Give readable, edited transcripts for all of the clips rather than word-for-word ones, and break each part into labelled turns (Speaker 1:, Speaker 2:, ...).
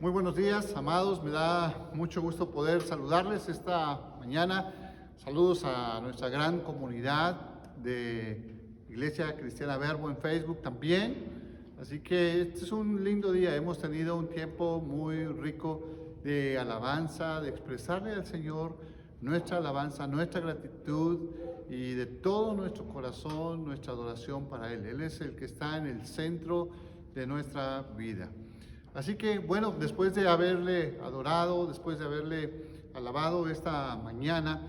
Speaker 1: Muy buenos días, amados. Me da mucho gusto poder saludarles esta mañana. Saludos a nuestra gran comunidad de Iglesia Cristiana Verbo en Facebook también. Así que este es un lindo día. Hemos tenido un tiempo muy rico de alabanza, de expresarle al Señor nuestra alabanza, nuestra gratitud y de todo nuestro corazón, nuestra adoración para Él. Él es el que está en el centro de nuestra vida. Así que, bueno, después de haberle adorado, después de haberle alabado esta mañana,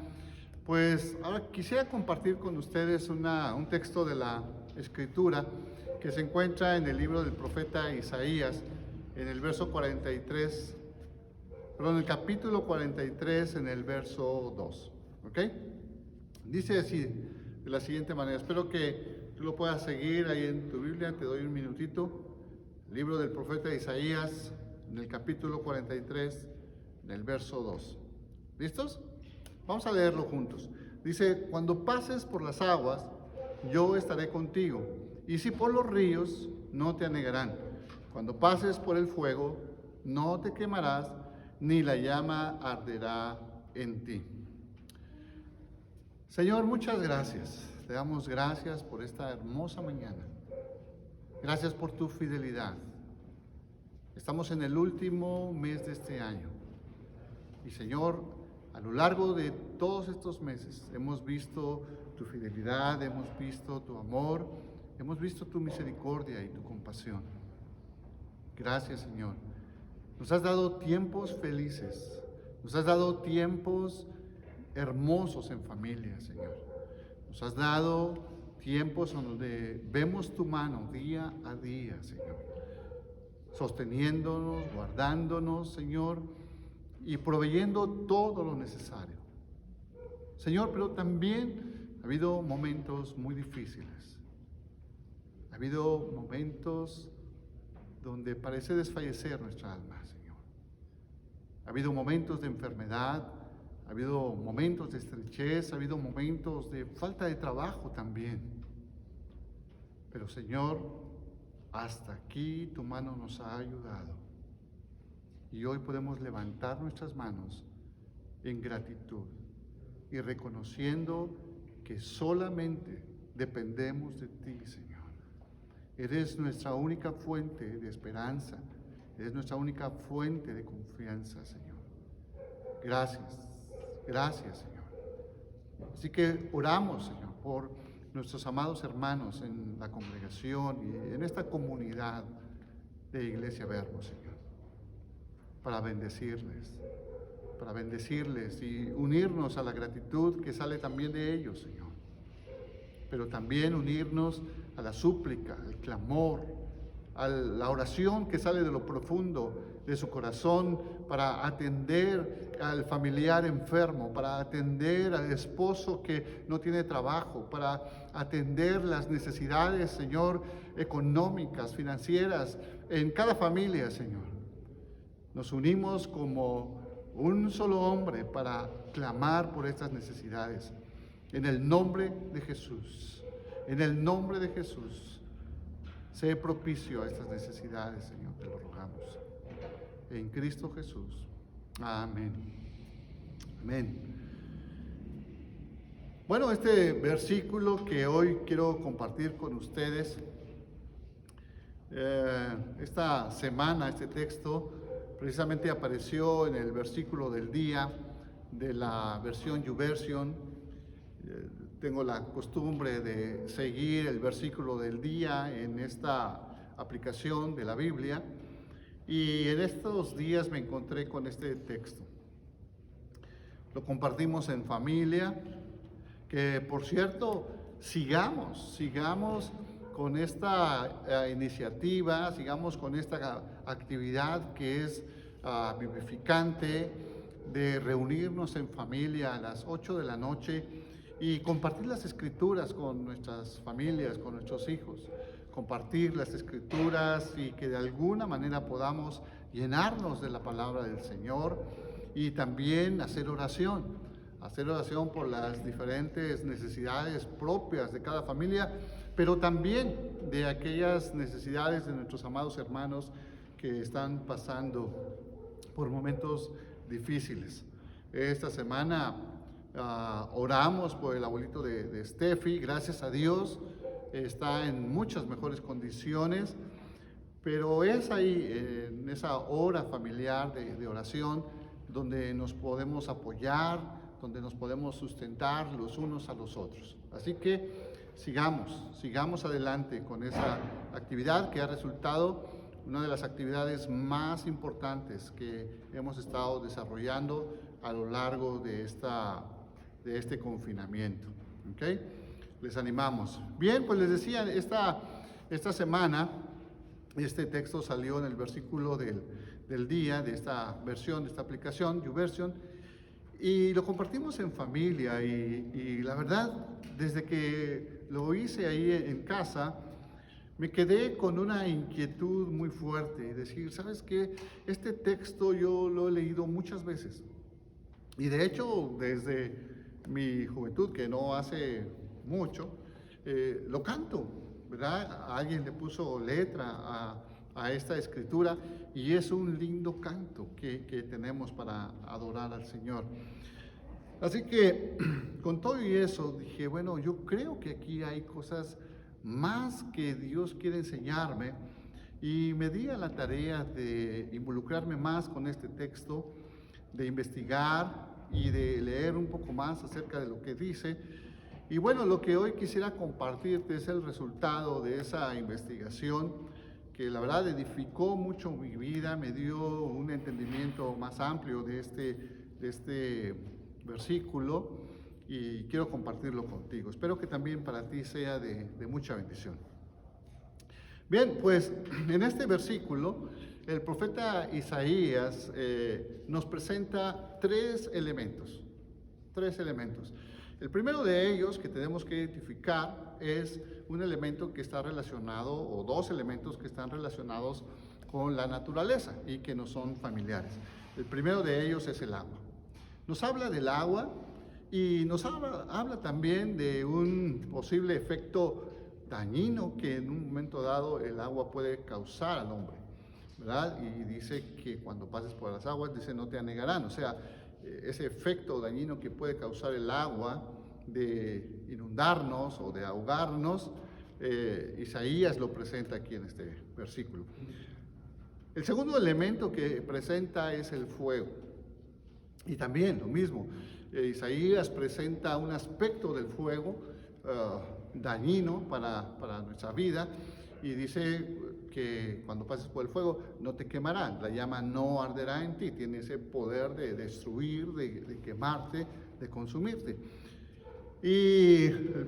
Speaker 1: pues ahora quisiera compartir con ustedes un texto de la Escritura que se encuentra en el libro del profeta Isaías, en el capítulo 43, en el verso 2, ¿ok? Dice así, de la siguiente manera, espero que tú lo puedas seguir ahí en tu Biblia, te doy un minutito. Libro del profeta Isaías, en el capítulo 43, en el verso 2. ¿Listos? Vamos a leerlo juntos. Dice, cuando pases por las aguas, yo estaré contigo, y si por los ríos, no te anegarán. Cuando pases por el fuego, no te quemarás, ni la llama arderá en ti. Señor, muchas gracias. Te damos gracias por esta hermosa mañana. Gracias por tu fidelidad. Estamos en el último mes de este año. Y Señor, a lo largo de todos estos meses hemos visto tu fidelidad, hemos visto tu amor, hemos visto tu misericordia y tu compasión. Gracias, Señor. Nos has dado tiempos felices, nos has dado tiempos hermosos en familia, Señor. Nos has dado tiempos donde vemos tu mano día a día, Señor, sosteniéndonos, guardándonos, Señor, y proveyendo todo lo necesario. Señor, pero también ha habido momentos muy difíciles. Ha habido momentos donde parece desfallecer nuestra alma, Señor. Ha habido momentos de enfermedad, ha habido momentos de estrechez, ha habido momentos de falta de trabajo también. Pero Señor, hasta aquí tu mano nos ha ayudado. Y hoy podemos levantar nuestras manos en gratitud y reconociendo que solamente dependemos de ti, Señor. Eres nuestra única fuente de esperanza, eres nuestra única fuente de confianza, Señor. Gracias. Gracias, Señor. Así que oramos, Señor, por nuestros amados hermanos en la congregación y en esta comunidad de Iglesia Verbo, Señor, para bendecirles y unirnos a la gratitud que sale también de ellos, Señor, pero también unirnos a la súplica, al clamor, a la oración que sale de lo profundo de su corazón para atender al familiar enfermo, para atender al esposo que no tiene trabajo, para atender las necesidades, Señor, económicas, financieras, en cada familia, Señor. Nos unimos como un solo hombre para clamar por estas necesidades. En el nombre de Jesús, en el nombre de Jesús, sé propicio a estas necesidades, Señor, te lo rogamos. En Cristo Jesús. Amén. Amén. Bueno, este versículo que hoy quiero compartir con ustedes, esta semana, este texto, precisamente apareció en el versículo del día de la versión YouVersion. Tengo la costumbre de seguir el versículo del día en esta aplicación de la Biblia y en estos días me encontré con este texto. Lo compartimos en familia, que por cierto, sigamos con esta iniciativa, sigamos con esta actividad que es vivificante de reunirnos en familia a las 8 de la noche y compartir las escrituras con nuestras familias, con nuestros hijos, compartir las escrituras y que de alguna manera podamos llenarnos de la palabra del Señor y también hacer oración por las diferentes necesidades propias de cada familia, pero también de aquellas necesidades de nuestros amados hermanos que están pasando por momentos difíciles. Esta semana oramos por el abuelito de Steffi. Gracias a Dios está en muchas mejores condiciones, pero es ahí, en esa hora familiar de oración, donde nos podemos apoyar, donde nos podemos sustentar los unos a los otros. Así que sigamos adelante con esa actividad que ha resultado una de las actividades más importantes que hemos estado desarrollando a lo largo de este confinamiento. ¿Okay? Les animamos. Bien, pues les decía, esta semana este texto salió en el versículo del día de esta versión, de esta aplicación, YouVersion, y lo compartimos en familia y la verdad, desde que lo hice ahí en casa, me quedé con una inquietud muy fuerte y decir, ¿sabes qué? Este texto yo lo he leído muchas veces y de hecho desde mi juventud, que no hace mucho, lo canto, ¿verdad? Alguien le puso letra a esta escritura y es un lindo canto que tenemos para adorar al Señor. Así que con todo y eso dije, bueno, yo creo que aquí hay cosas más que Dios quiere enseñarme y me di a la tarea de involucrarme más con este texto, de investigar y de leer un poco más acerca de lo que dice. Y bueno, lo que hoy quisiera compartirte es el resultado de esa investigación que la verdad edificó mucho mi vida, me dio un entendimiento más amplio de este versículo y quiero compartirlo contigo. Espero que también para ti sea de mucha bendición. Bien, pues en este versículo el profeta Isaías nos presenta tres elementos. El primero de ellos que tenemos que identificar es un elemento que está relacionado, o dos elementos que están relacionados con la naturaleza y que nos son familiares. El primero de ellos es el agua. Nos habla del agua y nos habla también de un posible efecto dañino que en un momento dado el agua puede causar al hombre, ¿verdad? Y dice que cuando pases por las aguas, dice, no te anegarán. O sea, ese efecto dañino que puede causar el agua de inundarnos o de ahogarnos, Isaías lo presenta aquí en este versículo. El segundo elemento que presenta es el fuego. Y también lo mismo, Isaías presenta un aspecto del fuego dañino para nuestra vida y dice que cuando pases por el fuego no te quemará, la llama no arderá en ti, tiene ese poder de destruir, de quemarte, de consumirte. Y el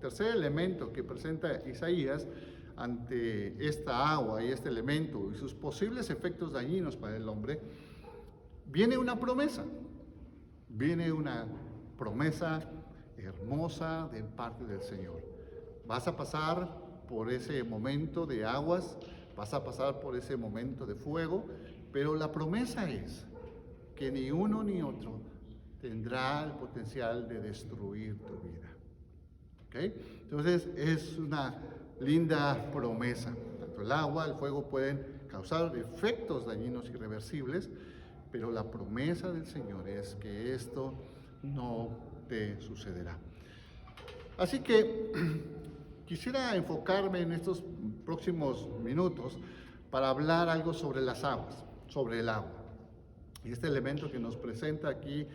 Speaker 1: tercer elemento que presenta Isaías ante esta agua y este elemento y sus posibles efectos dañinos para el hombre, viene una promesa hermosa de parte del Señor. Vas a pasar por ese momento de aguas, vas a pasar por ese momento de fuego, pero la promesa es que ni uno ni otro tendrá el potencial de destruir tu vida. ¿Okay? Entonces es una linda promesa. Tanto el agua, el fuego pueden causar efectos dañinos irreversibles, pero la promesa del Señor es que esto no te sucederá. Así que quisiera enfocarme en estos próximos minutos para hablar algo sobre las aguas, sobre el agua. Y este elemento que nos presenta aquí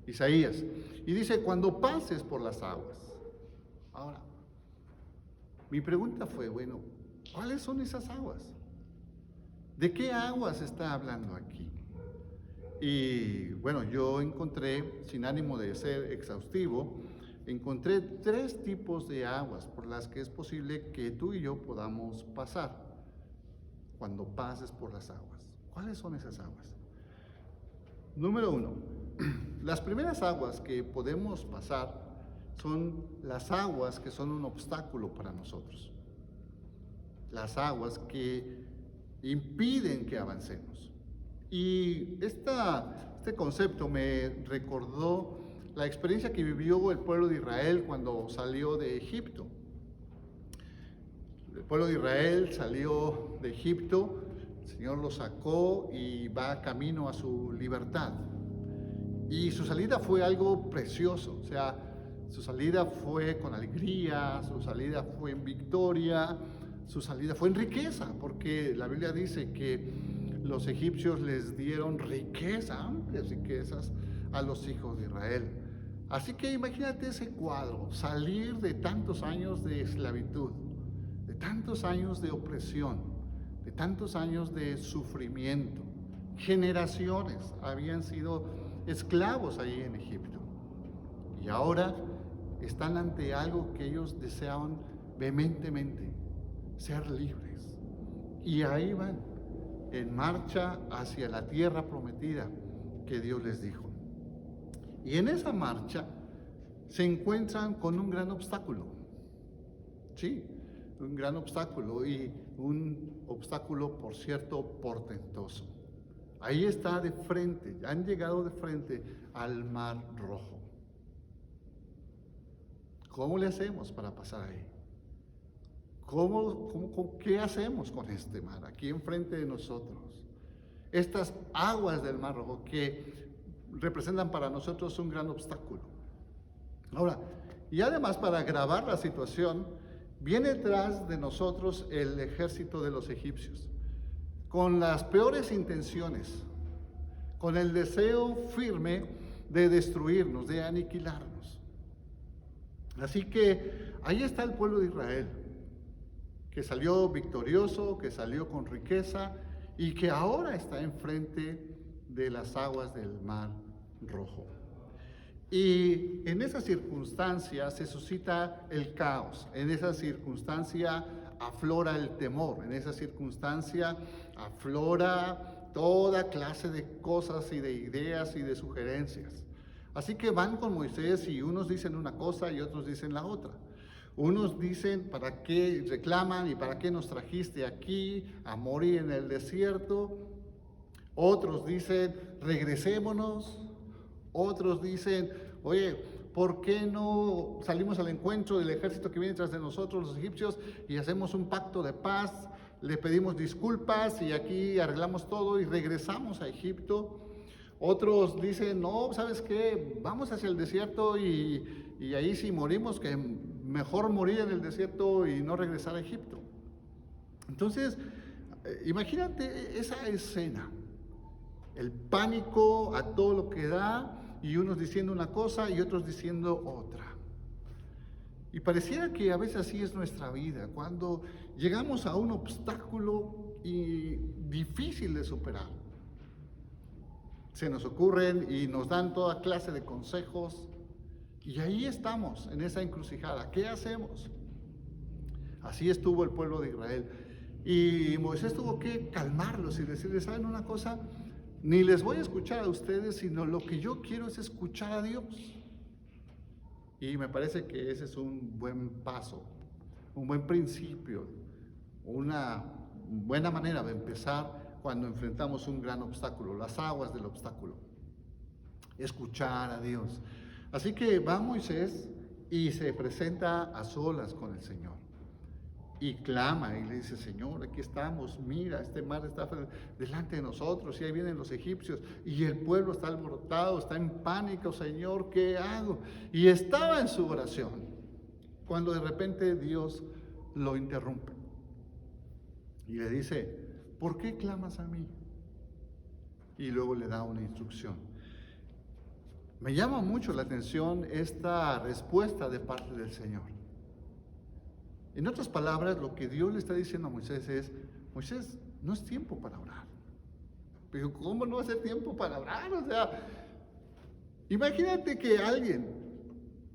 Speaker 1: Isaías. Y dice, cuando pases por las aguas. Ahora, mi pregunta fue, bueno, ¿cuáles son esas aguas? ¿De qué aguas está hablando aquí? Y bueno, yo encontré, sin ánimo de ser exhaustivo, encontré tres tipos de aguas por las que es posible que tú y yo podamos pasar cuando pases por las aguas. ¿Cuáles son esas aguas? Número uno, las primeras aguas que podemos pasar son las aguas que son un obstáculo para nosotros. Las aguas que impiden que avancemos. Y este concepto me recordó la experiencia que vivió el pueblo de Israel cuando salió de Egipto. El pueblo de Israel salió de Egipto, el Señor lo sacó y va camino a su libertad. Y su salida fue algo precioso, o sea, su salida fue con alegría, su salida fue en victoria, su salida fue en riqueza, porque la Biblia dice que los egipcios les dieron riqueza, amplias riquezas a los hijos de Israel. Así que imagínate ese cuadro, salir de tantos años de esclavitud, de tantos años de opresión, de tantos años de sufrimiento. Generaciones habían sido esclavos ahí en Egipto. Y ahora están ante algo que ellos deseaban vehementemente, ser libres. Y ahí van, en marcha hacia la tierra prometida que Dios les dijo. Y en esa marcha se encuentran con un gran obstáculo. Sí, un gran obstáculo, y un obstáculo, por cierto, portentoso. Ahí está de frente, han llegado de frente al Mar Rojo. ¿Cómo le hacemos para pasar ahí? ¿Qué hacemos con este mar aquí enfrente de nosotros? Estas aguas del Mar Rojo que representan para nosotros un gran obstáculo. Ahora, y además, para agravar la situación, viene tras de nosotros el ejército de los egipcios, con las peores intenciones, con el deseo firme de destruirnos, de aniquilarnos. Así que ahí está el pueblo de Israel, que salió victorioso, que salió con riqueza y que ahora está enfrente de las aguas del Mar Rojo. Y en esa circunstancia se suscita el caos, en esa circunstancia aflora el temor, en esa circunstancia aflora toda clase de cosas y de ideas y de sugerencias. Así que van con Moisés y unos dicen una cosa y otros dicen la otra. Unos dicen, ¿para qué reclaman y para qué nos trajiste aquí a morir en el desierto? Otros dicen, regresémonos. Otros dicen, oye, ¿por qué no salimos al encuentro del ejército que viene tras de nosotros, los egipcios, y hacemos un pacto de paz, le pedimos disculpas y aquí arreglamos todo y regresamos a Egipto? Otros dicen, no, ¿sabes qué? Vamos hacia el desierto y ahí si morimos, que mejor morir en el desierto y no regresar a Egipto. Entonces, imagínate esa escena, el pánico a todo lo que da, y unos diciendo una cosa y otros diciendo otra. Y pareciera que a veces así es nuestra vida, cuando llegamos a un obstáculo difícil de superar. Se nos ocurren y nos dan toda clase de consejos, y ahí estamos, en esa encrucijada. ¿Qué hacemos? Así estuvo el pueblo de Israel. Y Moisés tuvo que calmarlos y decirles, ¿saben una cosa? Ni les voy a escuchar a ustedes, sino lo que yo quiero es escuchar a Dios. Y me parece que ese es un buen paso, un buen principio, una buena manera de empezar cuando enfrentamos un gran obstáculo, las aguas del obstáculo. Escuchar a Dios. Así que va Moisés y se presenta a solas con el Señor. Y clama y le dice, Señor, aquí estamos, mira, este mar está delante de nosotros y ahí vienen los egipcios y el pueblo está alborotado, está en pánico, Señor, ¿qué hago? Y estaba en su oración cuando de repente Dios lo interrumpe y le dice, ¿por qué clamas a mí? Y luego le da una instrucción. Me llama mucho la atención esta respuesta de parte del Señor. En otras palabras, lo que Dios le está diciendo a Moisés es, Moisés, no es tiempo para orar. Pero ¿cómo no va a ser tiempo para orar? O sea, imagínate que alguien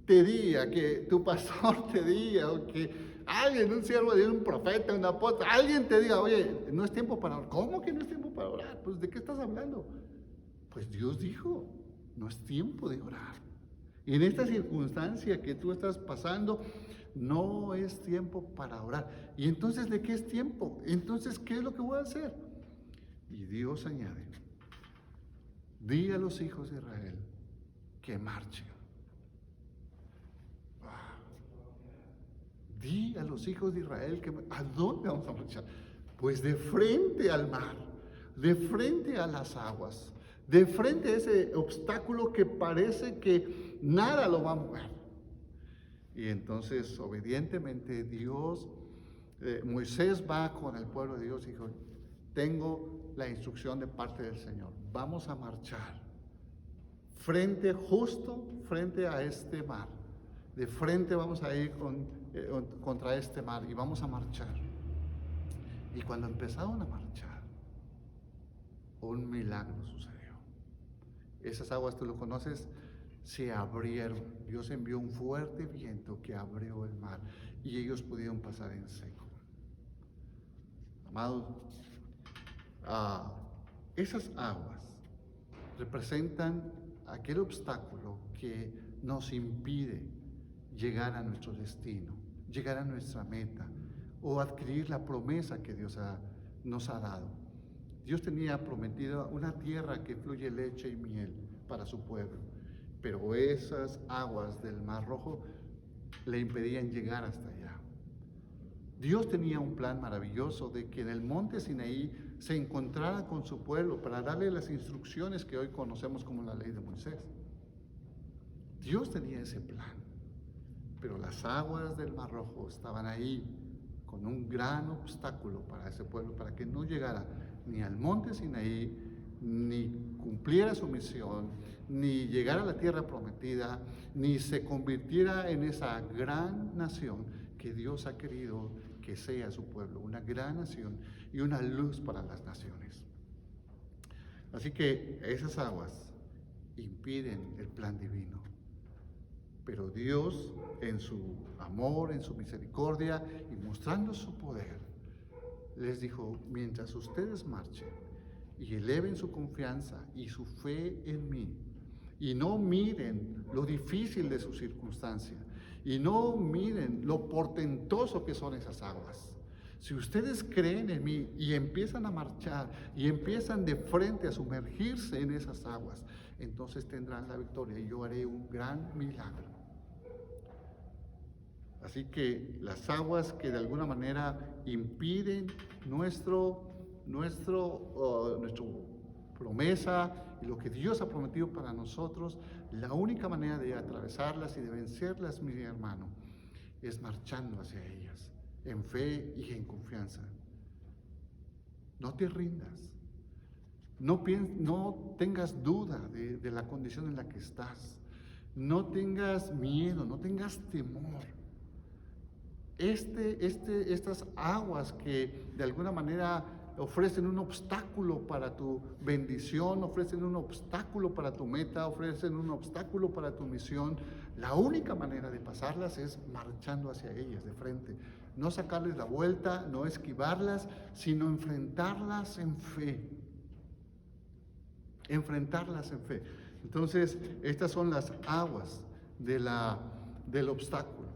Speaker 1: te diga, que tu pastor te diga, o que alguien, un siervo de Dios, un profeta, un apóstol, alguien te diga, oye, no es tiempo para orar. ¿Cómo que no es tiempo para orar? Pues, ¿de qué estás hablando? Pues Dios dijo, no es tiempo de orar. Y en esta circunstancia que tú estás pasando, no es tiempo para orar. ¿Y entonces de qué es tiempo? Entonces, ¿qué es lo que voy a hacer? Y Dios añade, di a los hijos de Israel que marchen. di a los hijos de Israel que... ¿A dónde vamos a marchar? Pues de frente al mar, de frente a las aguas, de frente a ese obstáculo que parece que nada lo va a mover. Y entonces, obedientemente, Moisés va con el pueblo de Dios y dijo, tengo la instrucción de parte del Señor, vamos a marchar justo frente a este mar. De frente vamos a ir contra este mar y vamos a marchar. Y cuando empezaron a marchar, un milagro sucedió. Esas aguas, tú lo conoces, se abrieron. Dios envió un fuerte viento que abrió el mar y ellos pudieron pasar en seco. Amados, esas aguas representan aquel obstáculo que nos impide llegar a nuestro destino, llegar a nuestra meta o adquirir la promesa que Dios nos ha dado. Dios tenía prometido una tierra que fluye leche y miel para su pueblo, pero esas aguas del Mar Rojo le impedían llegar hasta allá. Dios tenía un plan maravilloso de que en el monte Sinaí se encontrara con su pueblo para darle las instrucciones que hoy conocemos como la ley de Moisés. Dios tenía ese plan, pero las aguas del Mar Rojo estaban ahí con un gran obstáculo para ese pueblo, para que no llegara ni al monte Sinaí, ni cumpliera su misión, ni llegara a la tierra prometida, ni se convirtiera en esa gran nación que Dios ha querido que sea su pueblo, una gran nación y una luz para las naciones. Así que esas aguas impiden el plan divino. Pero Dios, en su amor, en su misericordia y mostrando su poder, les dijo, mientras ustedes marchen y eleven su confianza y su fe en mí, y no miren lo difícil de su circunstancia, y no miren lo portentoso que son esas aguas. Si ustedes creen en mí y empiezan a marchar y empiezan de frente a sumergirse en esas aguas, entonces tendrán la victoria y yo haré un gran milagro. Así que las aguas que de alguna manera impiden nuestra promesa y lo que Dios ha prometido para nosotros, la única manera de atravesarlas y de vencerlas, mi hermano, es marchando hacia ellas, en fe y en confianza. No te rindas, no tengas duda de la condición en la que estás, no tengas miedo, no tengas temor. Estas aguas que de alguna manera ofrecen un obstáculo para tu bendición, ofrecen un obstáculo para tu meta, ofrecen un obstáculo para tu misión, la única manera de pasarlas es marchando hacia ellas de frente. No sacarles la vuelta, no esquivarlas, sino enfrentarlas en fe. Enfrentarlas en fe. Entonces, estas son las aguas del obstáculo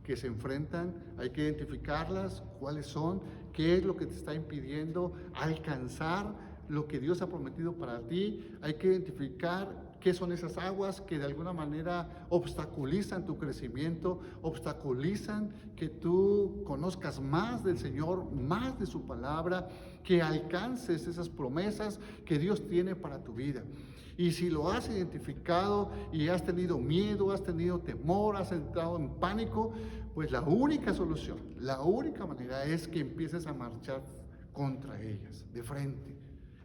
Speaker 1: que se enfrentan, hay que identificarlas, cuáles son, qué es lo que te está impidiendo alcanzar lo que Dios ha prometido para ti, hay que identificar qué son esas aguas que de alguna manera obstaculizan tu crecimiento, obstaculizan que tú conozcas más del Señor, más de su palabra, que alcances esas promesas que Dios tiene para tu vida. Y si lo has identificado y has tenido miedo, has tenido temor, has entrado en pánico, pues la única solución, la única manera es que empieces a marchar contra ellas, de frente,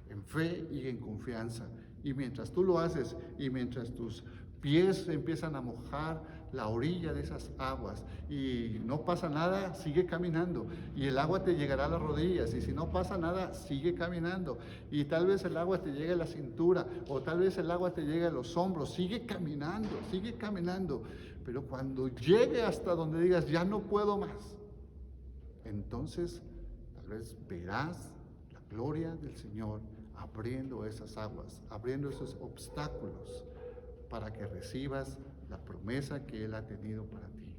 Speaker 1: en fe y en confianza. Y mientras tú lo haces y mientras tus pies empiezan a mojar la orilla de esas aguas y no pasa nada, sigue caminando y el agua te llegará a las rodillas, y si no pasa nada, sigue caminando, y tal vez el agua te llegue a la cintura o tal vez el agua te llegue a los hombros, sigue caminando, pero cuando llegue hasta donde digas ya no puedo más, entonces tal vez verás la gloria del Señor abriendo esas aguas, abriendo esos obstáculos para que recibas la promesa que Él ha tenido para ti.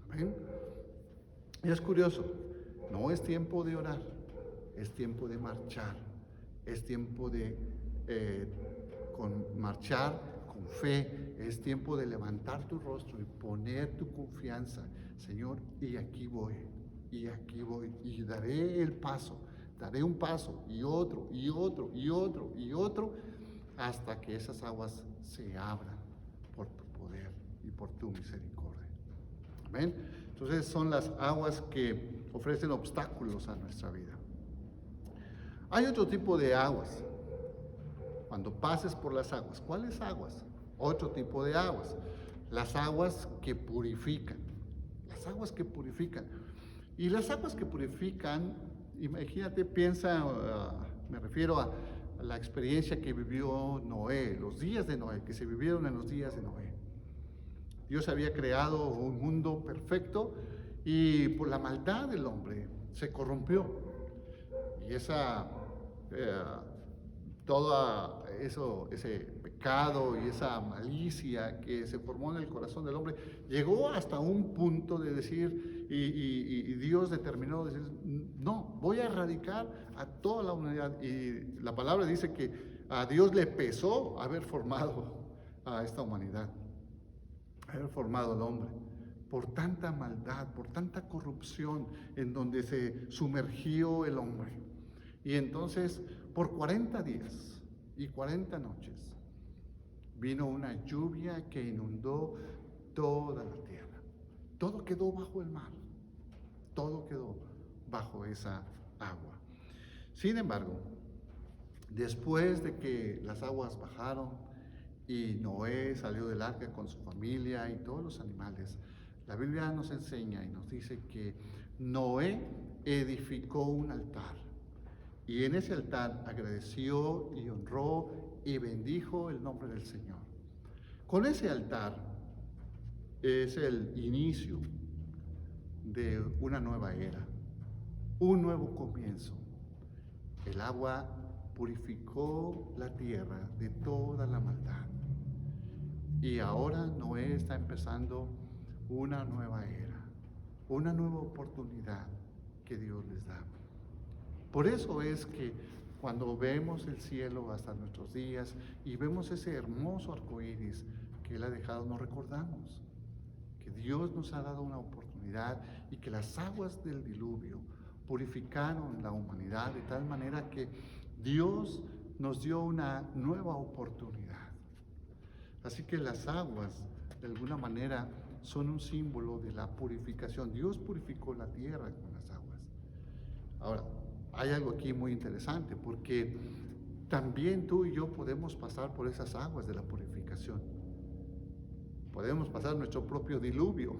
Speaker 1: Amén. Y es curioso, no es tiempo de orar, es tiempo de marchar, es tiempo de marchar con fe, es tiempo de levantar tu rostro y poner tu confianza, Señor, y aquí voy, y daré el paso, daré un paso, y otro, y otro, y otro, y otro, hasta que esas aguas se abran por tu poder y por tu misericordia. Amén. Entonces son las aguas que ofrecen obstáculos a nuestra vida. Hay otro tipo de aguas. Cuando pases por las aguas, ¿cuáles aguas? Otro tipo de aguas. Las aguas que purifican. Las aguas que purifican. Y las aguas que purifican, imagínate, piensa, me refiero a la experiencia que vivió Noé, los días de Noé, que se vivieron en los días de Noé. Dios había creado un mundo perfecto y por la maldad del hombre se corrompió. Y todo ese pecado y esa malicia que se formó en el corazón del hombre llegó hasta un punto de decir, y Dios determinó decir, no, voy a erradicar a toda la humanidad. Y la palabra dice que a Dios le pesó haber formado a esta humanidad, haber formado al hombre, por tanta maldad, por tanta corrupción en donde se sumergió el hombre. Y entonces, por 40 días y 40 noches, vino una lluvia que inundó toda la tierra. Todo quedó bajo el mar, todo quedó bajo esa agua. Sin embargo, después de que las aguas bajaron y Noé salió del arca con su familia y todos los animales, la Biblia nos enseña y nos dice que Noé edificó un altar. Y en ese altar agradeció y honró y bendijo el nombre del Señor. Con ese altar es el inicio de una nueva era, un nuevo comienzo. El agua purificó la tierra de toda la maldad. Y ahora Noé está empezando una nueva era, una nueva oportunidad que Dios les da. Por eso es que cuando vemos el cielo hasta nuestros días y vemos ese hermoso arco iris que Él ha dejado, nos recordamos que Dios nos ha dado una oportunidad y que las aguas del diluvio purificaron la humanidad de tal manera que Dios nos dio una nueva oportunidad. Así que las aguas, de alguna manera, son un símbolo de la purificación. Dios purificó la tierra con las aguas. Ahora, hay algo aquí muy interesante, porque también tú y yo podemos pasar por esas aguas de la purificación. Podemos pasar nuestro propio diluvio,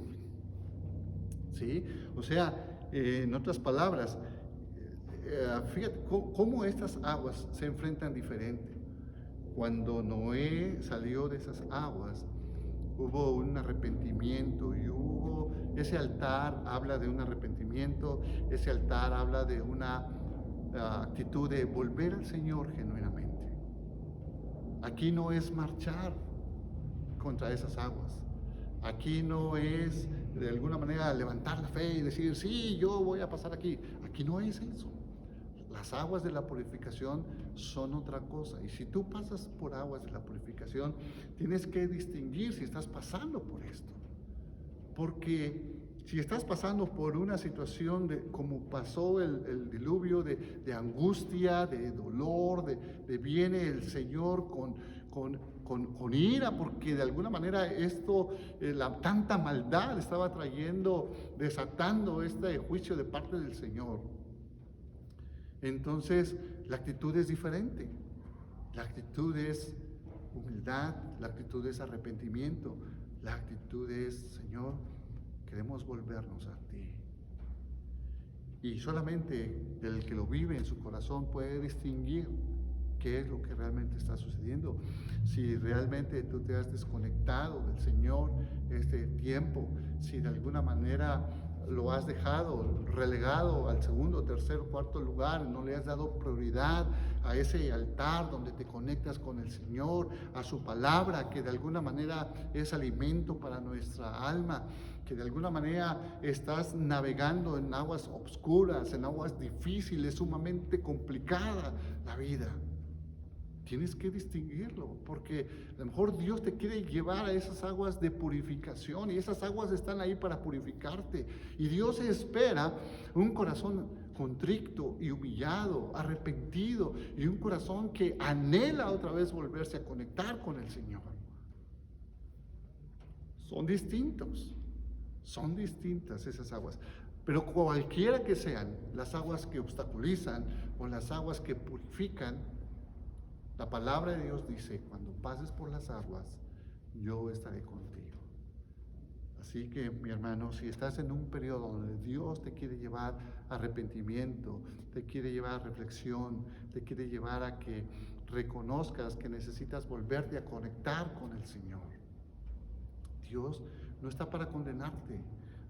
Speaker 1: ¿sí? O sea, en otras palabras, fíjate cómo estas aguas se enfrentan diferente. Cuando Noé salió de esas aguas, hubo un arrepentimiento y ese altar habla de un arrepentimiento, ese altar habla de una actitud de volver al Señor genuinamente. Aquí no es marchar contra esas aguas. Aquí no es de alguna manera levantar la fe y decir, sí, yo voy a pasar aquí. Aquí no es eso. Las aguas de la purificación son otra cosa. Y si tú pasas por aguas de la purificación, tienes que distinguir si estás pasando por esto. Porque si estás pasando por una situación como pasó el diluvio, de angustia, de dolor, de viene el Señor con ira, porque de alguna manera esto, tanta maldad estaba desatando este juicio de parte del Señor. Entonces, la actitud es diferente. La actitud es humildad, la actitud es arrepentimiento, la actitud es, Señor, queremos volvernos a ti. Y solamente el que lo vive en su corazón puede distinguir qué es lo que realmente está sucediendo. Si realmente tú te has desconectado del Señor este tiempo, si de alguna manera lo has dejado relegado al segundo, tercero, cuarto lugar, no le has dado prioridad a ese altar donde te conectas con el Señor, a su palabra, que de alguna manera es alimento para nuestra alma, que de alguna manera estás navegando en aguas oscuras, en aguas difíciles, sumamente complicada la vida. Tienes que distinguirlo, porque a lo mejor Dios te quiere llevar a esas aguas de purificación y esas aguas están ahí para purificarte. Y Dios espera un corazón contrito y humillado, arrepentido, y un corazón que anhela otra vez volverse a conectar con el Señor. Son distintas esas aguas. Pero cualquiera que sean las aguas que obstaculizan o las aguas que purifican, la palabra de Dios dice, cuando pases por las aguas, yo estaré contigo. Así que, mi hermano, si estás en un periodo donde Dios te quiere llevar a arrepentimiento, te quiere llevar a reflexión, te quiere llevar a que reconozcas que necesitas volverte a conectar con el Señor. Dios no está para condenarte,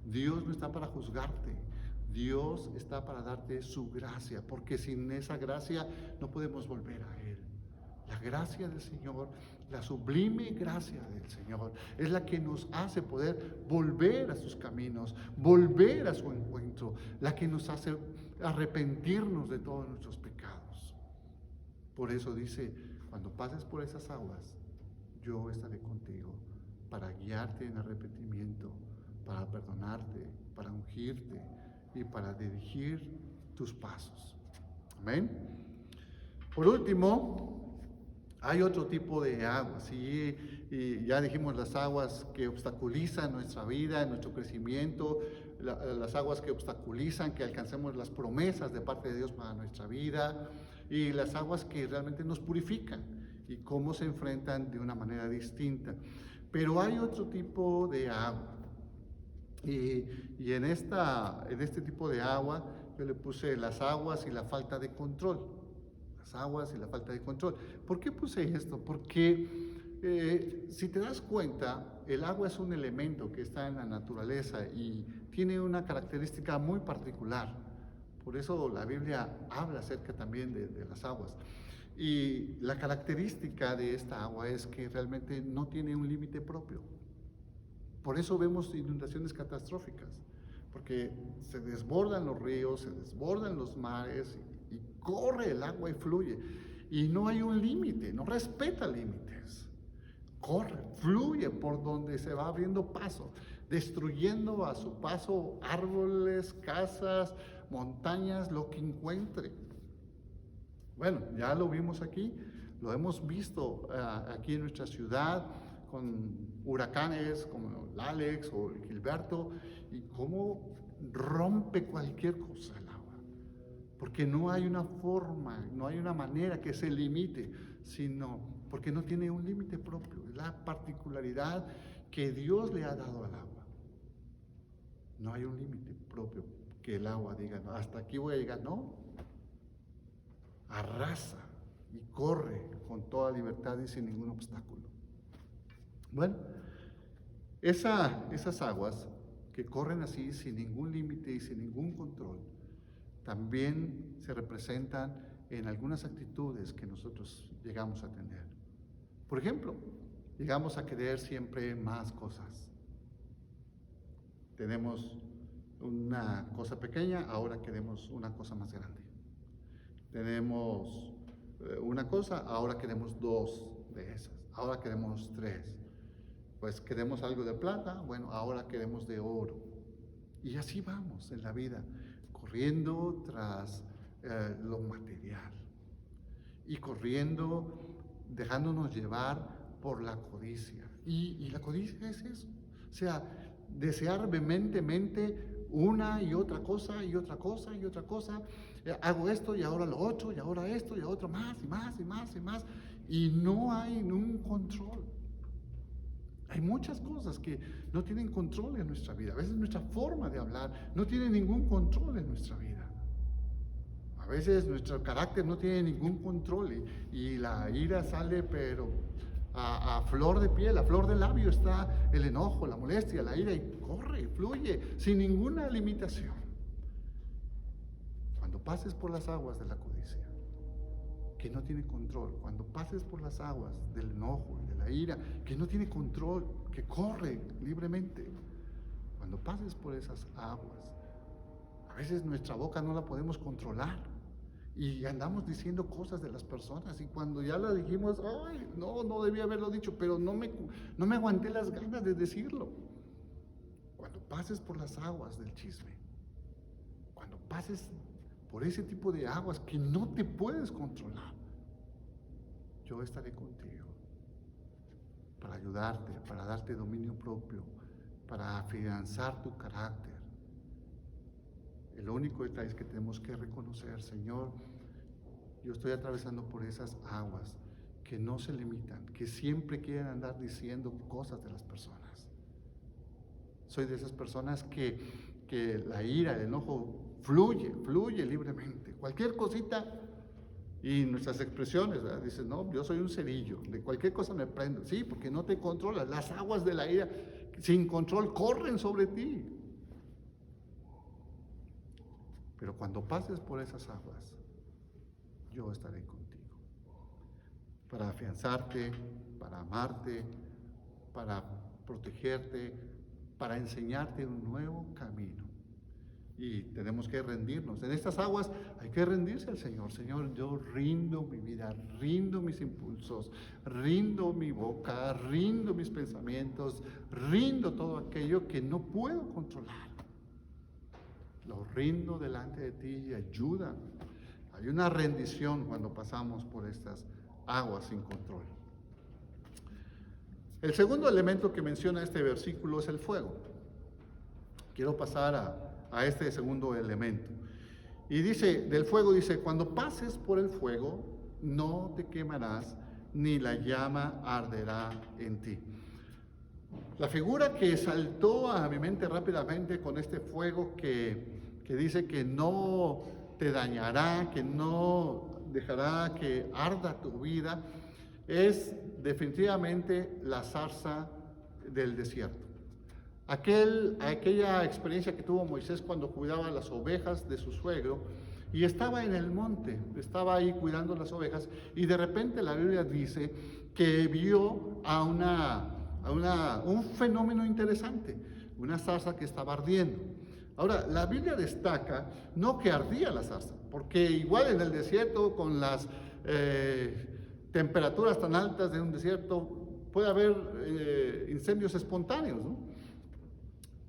Speaker 1: Dios no está para juzgarte, Dios está para darte su gracia, porque sin esa gracia no podemos volver a Él. La gracia del Señor, la sublime gracia del Señor, es la que nos hace poder volver a sus caminos, volver a su encuentro, la que nos hace arrepentirnos de todos nuestros pecados. Por eso dice, cuando pases por esas aguas, yo estaré contigo para guiarte en arrepentimiento, para perdonarte, para ungirte y para dirigir tus pasos. Amén. Por último, hay otro tipo de aguas, y ya dijimos las aguas que obstaculizan nuestra vida, nuestro crecimiento, las aguas que obstaculizan que alcancemos las promesas de parte de Dios para nuestra vida, y las aguas que realmente nos purifican y cómo se enfrentan de una manera distinta. Pero hay otro tipo de agua, y en este tipo de agua yo le puse las aguas y la falta de control. Aguas y la falta de control. ¿Por qué puse esto? Porque si te das cuenta, el agua es un elemento que está en la naturaleza y tiene una característica muy particular. Por eso la Biblia habla acerca también de las aguas. Y la característica de esta agua es que realmente no tiene un límite propio. Por eso vemos inundaciones catastróficas, porque se desbordan los ríos, se desbordan los mares, y corre el agua y fluye. Y no hay un límite, no respeta límites. Corre, fluye por donde se va abriendo paso, destruyendo a su paso árboles, casas, montañas, lo que encuentre. Bueno, ya lo vimos aquí, lo hemos visto aquí en nuestra ciudad con huracanes como el Alex o el Gilberto, y cómo rompe cualquier cosa el agua. Porque no hay una forma, no hay una manera que se limite, sino porque no tiene un límite propio. Es la particularidad que Dios le ha dado al agua. No hay un límite propio que el agua diga, no, hasta aquí voy a llegar, no. Arrasa y corre con toda libertad y sin ningún obstáculo. Bueno, esas aguas que corren así sin ningún límite y sin ningún control, también se representan en algunas actitudes que nosotros llegamos a tener. Por ejemplo, llegamos a querer siempre más cosas. Tenemos una cosa pequeña, ahora queremos una cosa más grande. Tenemos una cosa, ahora queremos dos de esas. Ahora queremos tres. Pues queremos algo de plata, bueno, ahora queremos de oro. Y así vamos en la vida, corriendo tras lo material y corriendo, dejándonos llevar por la codicia. Y la codicia es eso, o sea, desear vehementemente una y otra cosa y otra cosa y otra cosa. Hago esto y ahora lo otro y ahora esto y ahora más y más y más y más, y no hay un control. Hay muchas cosas que no tienen control en nuestra vida. A veces nuestra forma de hablar no tiene ningún control en nuestra vida. A veces nuestro carácter no tiene ningún control y la ira sale, pero a flor de piel, a flor de labio está el enojo, la molestia, la ira, y corre, fluye, sin ninguna limitación. Cuando pases por las aguas de la codicia, que no tiene control, cuando pases por las aguas del enojo y de la ira, que no tiene control, que corre libremente, cuando pases por esas aguas, a veces nuestra boca no la podemos controlar Y andamos diciendo cosas de las personas y cuando ya lo dijimos, ay, no debía haberlo dicho, pero no me aguanté las ganas de decirlo. Cuando pases por las aguas del chisme, cuando pases por ese tipo de aguas que no te puedes controlar, yo estaré contigo para ayudarte, para darte dominio propio, para afianzar tu carácter. El único detalle es que tenemos que reconocer, Señor, yo estoy atravesando por esas aguas que no se limitan, que siempre quieren andar diciendo cosas de las personas. Soy de esas personas que la ira, el enojo fluye libremente. Cualquier cosita, y nuestras expresiones, ¿verdad? Dicen, no, yo soy un cerillo, de cualquier cosa me prendo. Sí, porque no te controlas. Las aguas de la ira sin control corren sobre ti. Pero cuando pases por esas aguas, yo estaré contigo. Para afianzarte, para amarte, para protegerte, para enseñarte un nuevo camino. Y tenemos que rendirnos. En estas aguas hay que rendirse al Señor. Señor, yo rindo mi vida, rindo mis impulsos, rindo mi boca, rindo mis pensamientos, rindo todo aquello que no puedo controlar. Lo rindo delante de ti y ayuda. Hay una rendición cuando pasamos por estas aguas sin control. El segundo elemento que menciona este versículo es el fuego. Quiero pasar a este segundo elemento. Y dice, del fuego dice, cuando pases por el fuego, no te quemarás, ni la llama arderá en ti. La figura que saltó a mi mente rápidamente con este fuego que dice que no te dañará, que no dejará que arda tu vida, es definitivamente la zarza del desierto. Aquella experiencia que tuvo Moisés cuando cuidaba las ovejas de su suegro y estaba en el monte, estaba ahí cuidando las ovejas y de repente la Biblia dice que vio un fenómeno interesante, una zarza que estaba ardiendo. Ahora, la Biblia destaca no que ardía la zarza, porque igual en el desierto con las temperaturas tan altas de un desierto puede haber incendios espontáneos, ¿no?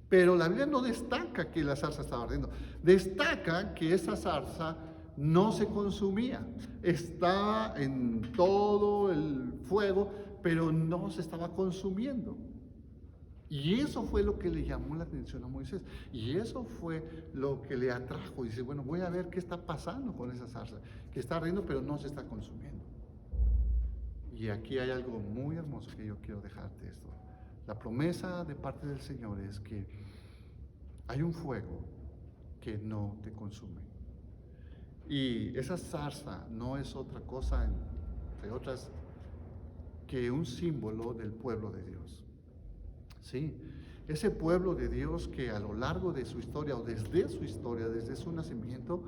Speaker 1: Pero la Biblia no destaca que la zarza estaba ardiendo, destaca que esa zarza no se consumía, estaba en todo el fuego, pero no se estaba consumiendo. Y eso fue lo que le llamó la atención a Moisés, y eso fue lo que le atrajo. Y dice, bueno, voy a ver qué está pasando con esa zarza, que está ardiendo pero no se está consumiendo. Y aquí hay algo muy hermoso que yo quiero dejarte esto. La promesa de parte del Señor es que hay un fuego que no te consume. Y esa zarza no es otra cosa, entre otras, que un símbolo del pueblo de Dios. Sí, ese pueblo de Dios que a lo largo de su historia, o desde su historia, desde su nacimiento,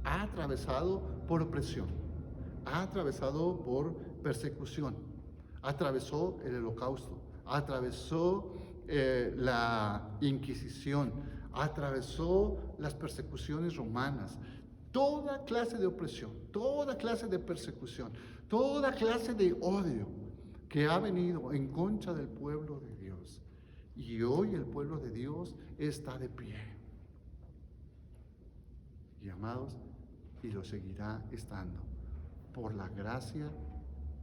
Speaker 1: ha atravesado por opresión, ha atravesado por persecución, atravesó el Holocausto, atravesó la Inquisición, atravesó las persecuciones romanas, toda clase de opresión, toda clase de persecución, toda clase de odio que ha venido en contra del pueblo de Dios. Y hoy el pueblo de Dios está de pie. Y amados, y lo seguirá estando por la gracia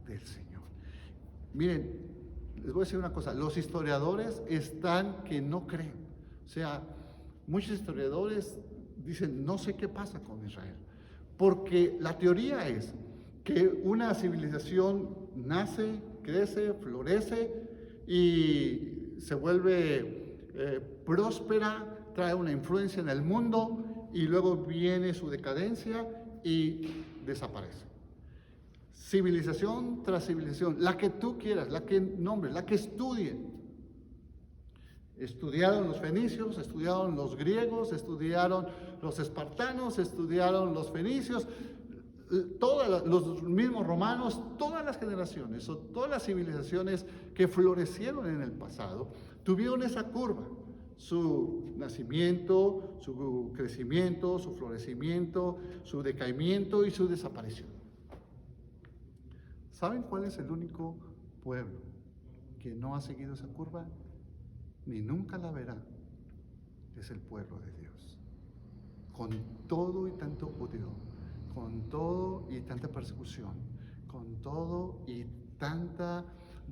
Speaker 1: del Señor. Miren, les voy a decir una cosa, los historiadores están que no creen. O sea, muchos historiadores dicen, no sé qué pasa con Israel. Porque la teoría es que una civilización nace, crece, florece y se vuelve próspera, trae una influencia en el mundo y luego viene su decadencia y desaparece. Civilización tras civilización, la que tú quieras, la que nombres, la que estudien. Estudiaron los fenicios, estudiaron los griegos, estudiaron los espartanos, estudiaron los fenicios, los mismos romanos, todas las generaciones o todas las civilizaciones que florecieron en el pasado tuvieron esa curva. su nacimiento, su crecimiento, su florecimiento, su decaimiento y su desaparición. ¿Saben cuál es el único pueblo que no ha seguido esa curva? Ni nunca la verá. Es el pueblo de Dios. Con todo y tanto odio, con todo y tanta persecución, con todo y tanta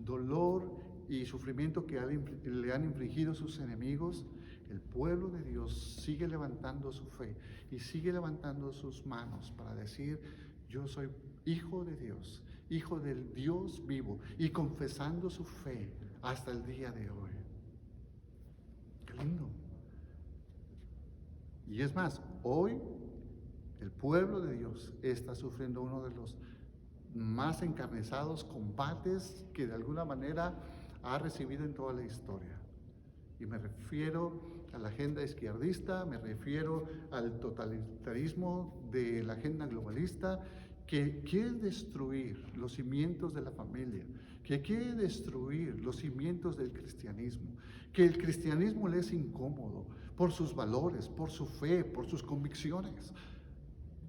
Speaker 1: dolor y sufrimiento que le han infligido sus enemigos, el pueblo de Dios sigue levantando su fe y sigue levantando sus manos para decir: yo soy hijo de Dios, hijo del Dios vivo, y confesando su fe hasta el día de hoy. ¡Qué lindo! Y es más, hoy el pueblo de Dios está sufriendo uno de los más encarnizados combates que de alguna manera ha recibido en toda la historia. Y me refiero a la agenda izquierdista, me refiero al totalitarismo de la agenda globalista, que quiere destruir los cimientos de la familia, que quiere destruir los cimientos del cristianismo, que el cristianismo le es incómodo por sus valores, por su fe, por sus convicciones,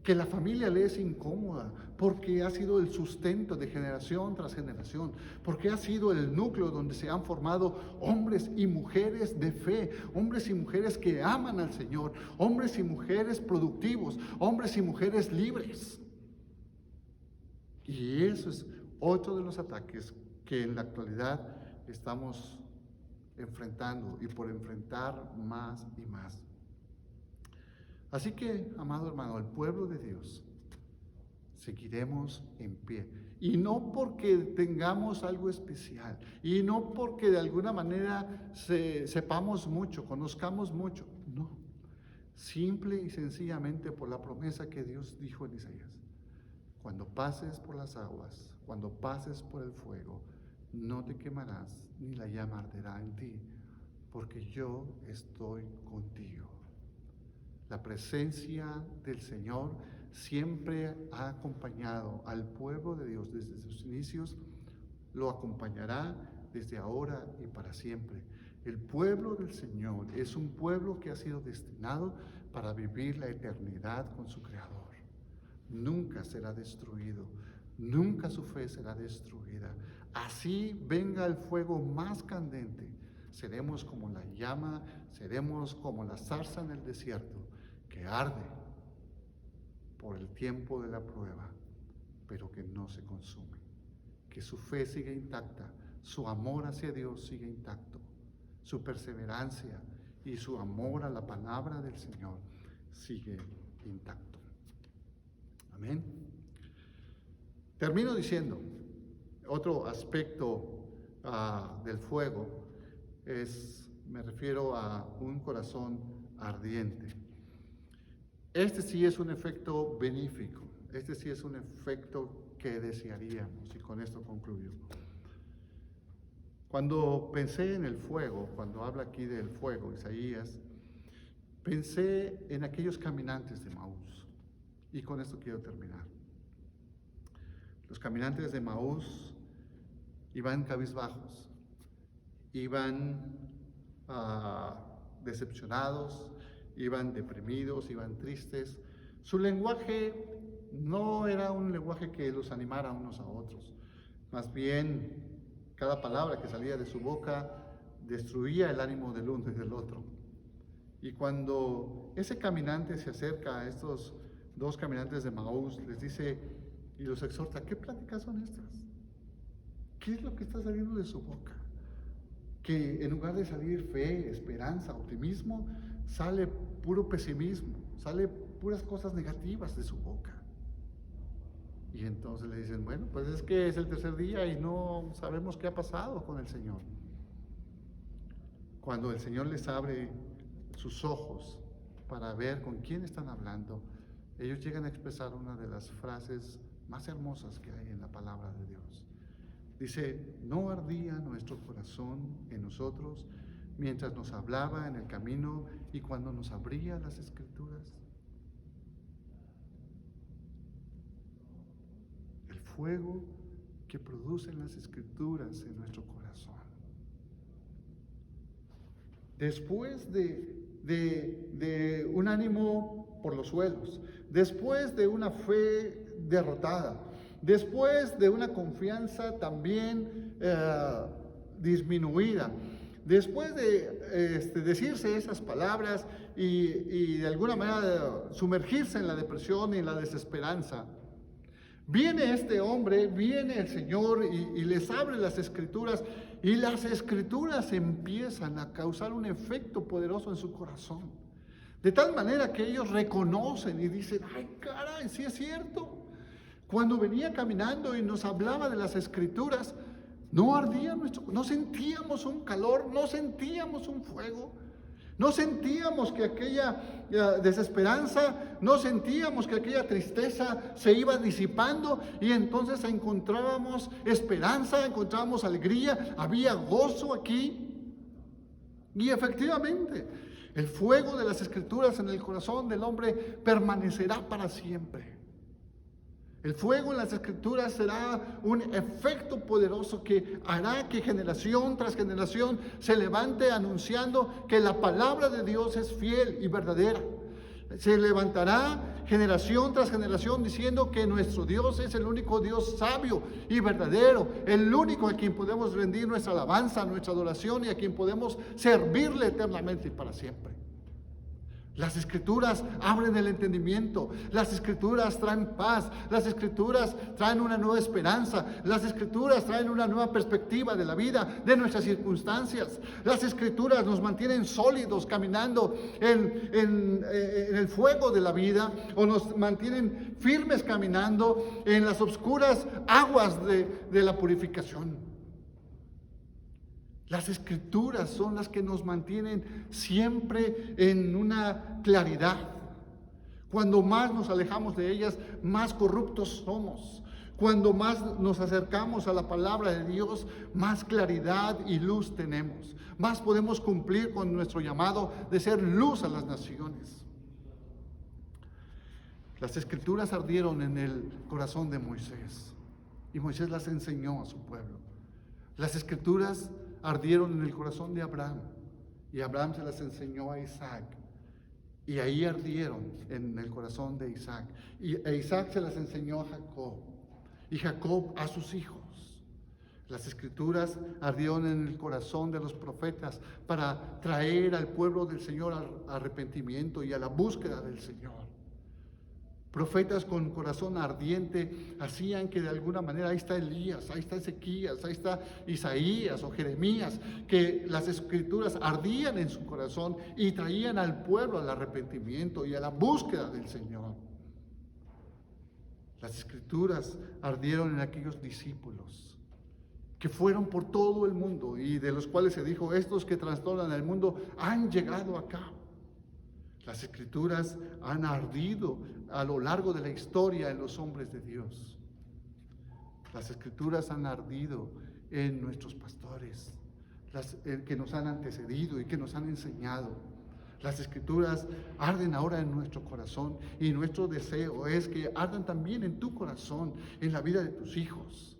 Speaker 1: que la familia le es incómoda porque ha sido el sustento de generación tras generación, porque ha sido el núcleo donde se han formado hombres y mujeres de fe, hombres y mujeres que aman al Señor, hombres y mujeres productivos, hombres y mujeres libres. Y eso es otro de los ataques que en la actualidad estamos enfrentando y por enfrentar más y más. Así que, amado hermano, el pueblo de Dios, seguiremos en pie. Y no porque tengamos algo especial, y no porque de alguna manera sepamos mucho, conozcamos mucho, no. Simple y sencillamente por la promesa que Dios dijo en Isaías: cuando pases por las aguas, cuando pases por el fuego, no te quemarás, ni la llama arderá en ti, porque yo estoy contigo. La presencia del Señor siempre ha acompañado al pueblo de Dios desde sus inicios, lo acompañará desde ahora y para siempre. El pueblo del Señor es un pueblo que ha sido destinado para vivir la eternidad con su Creador. Nunca será destruido, nunca su fe será destruida. Así venga el fuego más candente, seremos como la llama, seremos como la zarza en el desierto, que arde por el tiempo de la prueba, pero que no se consume. Que su fe siga intacta, su amor hacia Dios siga intacto, su perseverancia y su amor a la palabra del Señor sigue intacto. Amén. Termino diciendo, otro aspecto del fuego me refiero a un corazón ardiente. Este sí es un efecto benéfico, este sí es un efecto que desearíamos, y con esto concluyo. Cuando pensé en el fuego, cuando habla aquí del fuego, Isaías, pensé en aquellos caminantes de Emaús, y con esto quiero terminar. Los caminantes de Emaús iban cabizbajos, iban decepcionados, iban deprimidos, iban tristes. Su lenguaje no era un lenguaje que los animara unos a otros. Más bien, cada palabra que salía de su boca destruía el ánimo del uno y del otro. Y cuando ese caminante se acerca a estos dos caminantes de Emaús, les dice y los exhorta: ¿qué pláticas son estas? ¿Qué es lo que está saliendo de su boca? Que en lugar de salir fe, esperanza, optimismo, sale puro pesimismo, sale puras cosas negativas de su boca. Y entonces le dicen: bueno, pues es que es el tercer día y no sabemos qué ha pasado con el Señor. Cuando el Señor les abre sus ojos para ver con quién están hablando, ellos llegan a expresar una de las frases más hermosas que hay en la palabra de Dios. Dice: ¿no ardía nuestro corazón en nosotros mientras nos hablaba en el camino y cuando nos abría las Escrituras? El fuego que producen las Escrituras en nuestro corazón. después de un ánimo por los suelos, después de una fe derrotada, después de una confianza también disminuida, después de decirse esas palabras y de alguna manera sumergirse en la depresión y en la desesperanza, viene este hombre, viene el Señor y les abre las Escrituras, y las Escrituras empiezan a causar un efecto poderoso en su corazón. De tal manera que ellos reconocen y dicen, ay caray, sí es cierto. Cuando venía caminando y nos hablaba de las Escrituras, no ardía no sentíamos un calor, no sentíamos un fuego. No sentíamos que aquella desesperanza, no sentíamos que aquella tristeza se iba disipando, y entonces encontrábamos esperanza, encontrábamos alegría, había gozo aquí. Y efectivamente, el fuego de las Escrituras en el corazón del hombre permanecerá para siempre. El fuego en las Escrituras será un efecto poderoso que hará que generación tras generación se levante anunciando que la palabra de Dios es fiel y verdadera. Se levantará generación tras generación diciendo que nuestro Dios es el único Dios sabio y verdadero, el único a quien podemos rendir nuestra alabanza, nuestra adoración, y a quien podemos servirle eternamente y para siempre. Las Escrituras abren el entendimiento, las Escrituras traen paz, las Escrituras traen una nueva esperanza, las Escrituras traen una nueva perspectiva de la vida, de nuestras circunstancias. Las Escrituras nos mantienen sólidos caminando en el fuego de la vida, o nos mantienen firmes caminando en las oscuras aguas de la purificación. Las Escrituras son las que nos mantienen siempre en una claridad. Cuando más nos alejamos de ellas, más corruptos somos. Cuando más nos acercamos a la palabra de Dios, más claridad y luz tenemos. Más podemos cumplir con nuestro llamado de ser luz a las naciones. Las Escrituras ardieron en el corazón de Moisés, y Moisés las enseñó a su pueblo. Las Escrituras ardieron en el corazón de Abraham, y Abraham se las enseñó a Isaac, y ahí ardieron en el corazón de Isaac, e Isaac se las enseñó a Jacob, y Jacob a sus hijos. Las Escrituras ardieron en el corazón de los profetas para traer al pueblo del Señor al arrepentimiento y a la búsqueda del Señor. Profetas con corazón ardiente hacían que de alguna manera, ahí está Elías, ahí está Ezequías, ahí está Isaías o Jeremías, que las Escrituras ardían en su corazón y traían al pueblo al arrepentimiento y a la búsqueda del Señor. Las Escrituras ardieron en aquellos discípulos que fueron por todo el mundo y de los cuales se dijo, estos que trastornan el mundo han llegado acá. Las Escrituras han ardido a lo largo de la historia en los hombres de Dios. Las Escrituras han ardido en nuestros pastores, que nos han antecedido y que nos han enseñado. Las Escrituras arden ahora en nuestro corazón, y nuestro deseo es que ardan también en tu corazón, en la vida de tus hijos,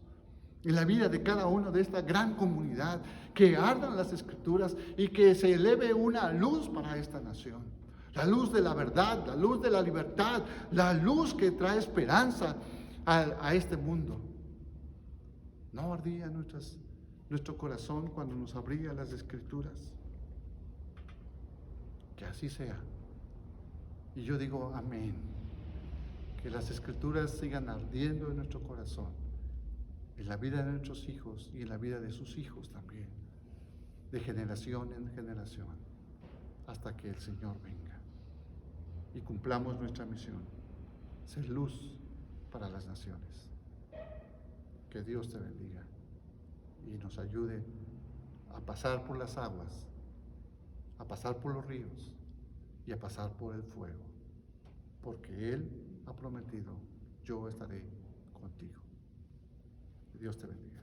Speaker 1: en la vida de cada uno de esta gran comunidad, que ardan las Escrituras y que se eleve una luz para esta nación. La luz de la verdad, la luz de la libertad, la luz que trae esperanza a este mundo. ¿No ardía nuestro corazón cuando nos abría las Escrituras? Que así sea. Y yo digo amén. Que las Escrituras sigan ardiendo en nuestro corazón, en la vida de nuestros hijos y en la vida de sus hijos también, de generación en generación, hasta que el Señor venga y cumplamos nuestra misión, ser luz para las naciones. Que Dios te bendiga y nos ayude a pasar por las aguas, a pasar por los ríos y a pasar por el fuego, porque Él ha prometido, yo estaré contigo. Que Dios te bendiga.